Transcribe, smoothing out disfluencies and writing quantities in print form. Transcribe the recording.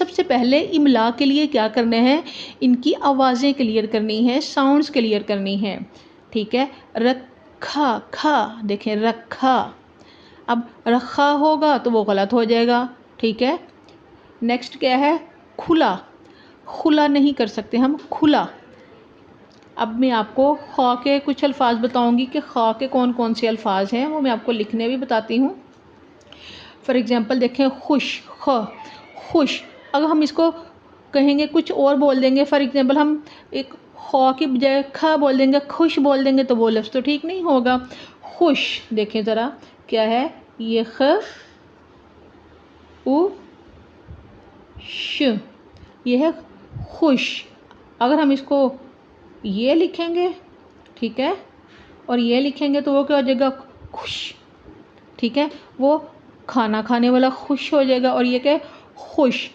सबसे पहले इमला के लिए क्या करना है, इनकी आवाज़ें क्लियर करनी है, साउंड्स क्लियर करनी है। ठीक है, रखा, खा, देखें रखा। अब रखा होगा तो वो गलत हो जाएगा। ठीक है, नेक्स्ट क्या है, खुला। खुला नहीं कर सकते हम, खुला। अब मैं आपको खा के कुछ अल्फाज बताऊंगी कि खा के कौन कौन से अल्फाज हैं, वो मैं आपको लिखने भी बताती हूँ। फॉर एग्ज़ाम्पल देखें, खुश, ख, खुश। अगर हम इसको कहेंगे कुछ और बोल देंगे, फॉर एग्ज़ाम्पल हम एक खा की बजाय ख बोल देंगे, खुश बोल देंगे, तो वो लफ्ज़ तो ठीक नहीं होगा। खुश, देखें ज़रा क्या है, ये ख उ श, ये है खुश। अगर हम इसको ये लिखेंगे, ठीक है, और ये लिखेंगे तो वो क्या हो जाएगा, खुश। ठीक है, वो खाना खाने वाला खुश हो जाएगा, और ये क्या है, खुश।